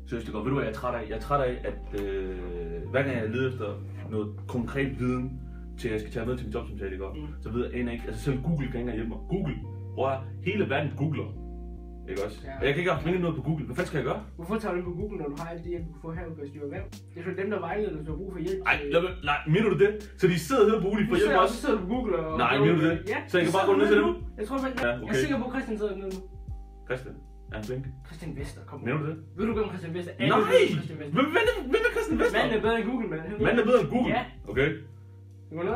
Seriøst, det går. Ved du hvad, jeg er træt af, at hver gang jeg leder efter noget konkret viden, til jeg skal tage med til min jobsamtale, ikke? Så ved jeg ikke, altså selv Google kan ikke engang hjælpe mig. Google, hele verden googler. Ikke også? Ja. Og jeg kan ikke finde noget på Google. Hvad fanden skal jeg gøre? Hvorfor tager du på Google, når du har alt det hjælp, du kan få herude, hvis du er erhverv? Det er for dem, der vejleder, hvis du har brug for hjælp. Nej, mener du det? Så de sidder her på Google for hjælp også? Så sidder du på Google og... Nej, mener du det? Ja. Så jeg kan bare gå ned til dem? Jeg tror faktisk, jeg er sikker på, at Christian sidder nede nu. Christian? Er han flink? Christian Vester, kom. Mener du det? Ved du hvem Christian Vester er? Nej! Hvem er Christian Vester? Manden er bedre end Google, mand. Manden er bedre end Google? Ja. Okay.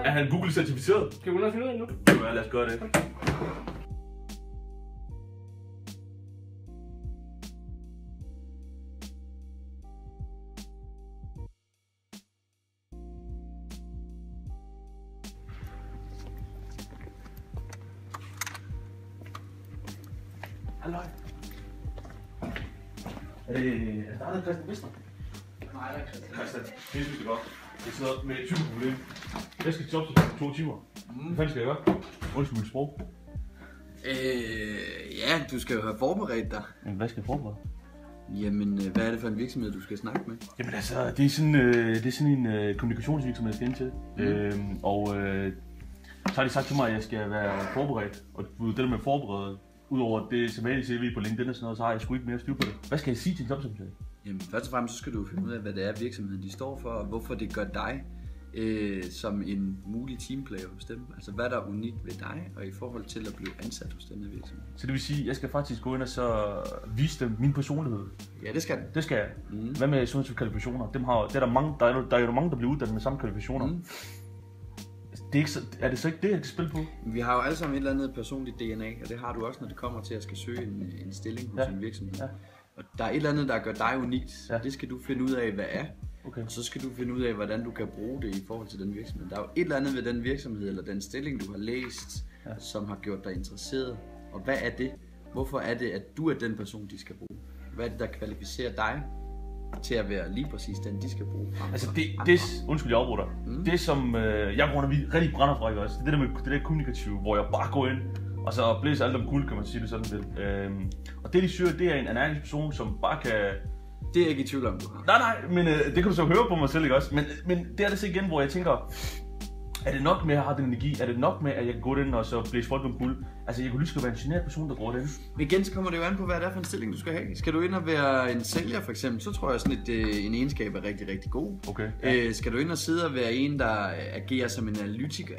Er han Google-certificeret? Skal vi nå at finde ud af nu? Ja, lad os gøre det. Halløj. Er det der Christian Vester? Nej, der er Christian. Christian, det synes jeg godt. Jeg sidder med et type problem. Jeg skal til job til 2 timer. Hvad fanden skal jeg gøre? Undskyld mit sprog. Ja, du skal jo have forberedt dig. Men hvad skal jeg forberede? Jamen, hvad er det for en virksomhed, du skal snakke med? Jamen altså, det er sådan en kommunikationsvirksomhed, jeg skal ind til. Så har de sagt til mig, at jeg skal være forberedt. Og det der med forberedt, udover det sædvanlige CV på LinkedIn og sådan noget, så har jeg sgu ikke mere styr på det. Hvad skal jeg sige til en jobsamtale? Jamen, først og fremmest så skal du finde ud af, hvad det er, virksomheden de står for, og hvorfor det gør dig som en mulig teamplayer hos dem. Altså, hvad der er unikt ved dig, og i forhold til at blive ansat hos denne virksomhed. Så det vil sige, at jeg skal faktisk gå ind og så vise dem min personlighed? Ja, det skal du. Det skal jeg. Hvad med sundhedskvalifikationer? Der er jo mange, der bliver uddannet med samme kvalifikationer. Det er, ikke så, er det så ikke det, jeg skal spille på? Vi har jo alle sammen et eller andet personligt DNA, og det har du også, når det kommer til at skal søge en stilling hos en virksomhed. Ja. Og der er et eller andet, der gør dig unikt. Ja. Det skal du finde ud af, hvad er. Okay. Og så skal du finde ud af, hvordan du kan bruge det i forhold til den virksomhed. Der er jo et eller andet ved den virksomhed, eller den stilling, du har læst, som har gjort dig interesseret. Og hvad er det? Hvorfor er det, at du er den person, de skal bruge? Hvad er det, der kvalificerer dig til at være lige præcis den, de skal bruge? Altså undskyld, jeg afbryder dig. Det som jeg grunder, vi rigtig brænder fra, ikke også? Det der med det der kommunikative, hvor jeg bare går ind, og så blæser alt om kul, kan man sige det sådan lidt. Og det de søger, det er en energisk person, som bare kan... Det er jeg ikke i tvivl om, du har. Nej, men det kan du så høre på mig selv, ikke også? Men det er det så igen, hvor jeg tænker, er det nok med at have den energi? Er det nok med, at jeg kan gå ind og så blæse folk om kul? Altså, jeg kunne lige være en generet person, der går den. Men igen, så kommer det jo an på, hvad det er for en stilling, du skal have. Skal du ind og være en sælger, for eksempel, så tror jeg sådan, at en egenskab er rigtig, rigtig god. Okay. Skal du ind og sidde og være en, der agerer som en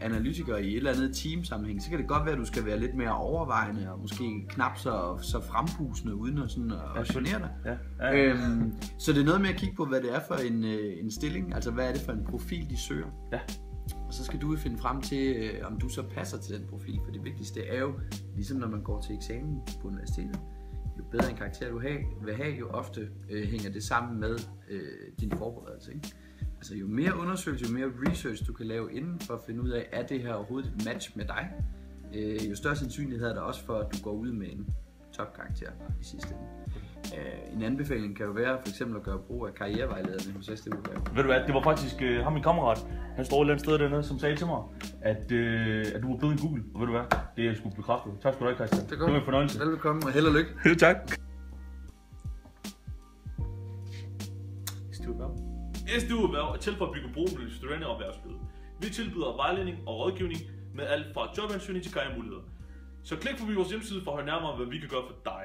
analytiker i et eller andet teamsammenhæng, så kan det godt være, at du skal være lidt mere overvejende og måske knap så frempusende, uden at, sådan at genere dig. Ja. Så det er noget med at kigge på, hvad det er for en stilling, altså hvad er det for en profil, de søger. Ja. Og så skal du finde frem til, om du så passer til den profil, for det vigtigste er jo, ligesom når man går til eksamen på universitetet, jo bedre en karakter du vil have, jo ofte hænger det sammen med din forberedelse. Ikke? Altså jo mere undersøgelse, jo mere research du kan lave inden for at finde ud af, er det her overhovedet et match med dig, jo større sandsynlighed er der også for, at du går ud med en topkarakter i sidste ende. En anbefaling kan jo være for eksempel at gøre brug af karrierevejlederne hos SDU. Ved du hvad, det var faktisk ham min kammerat, han står et eller andet sted dernede, som sagde til mig, at du var bedre end Google. Og ved du hvad, det er jeg sgu bekræftet. Tak skal du have, Christian. Det var en fornøjelse. Velbekomme og held og lykke. Tak. SDU Erhverv er til for at bygge bro mellem studerende og erhvervslivet. Vi tilbyder vejledning og rådgivning med alt fra jobansøgning til karrieremuligheder. Så klik forbi vores hjemmeside for at høre nærmere, hvad vi kan gøre for dig.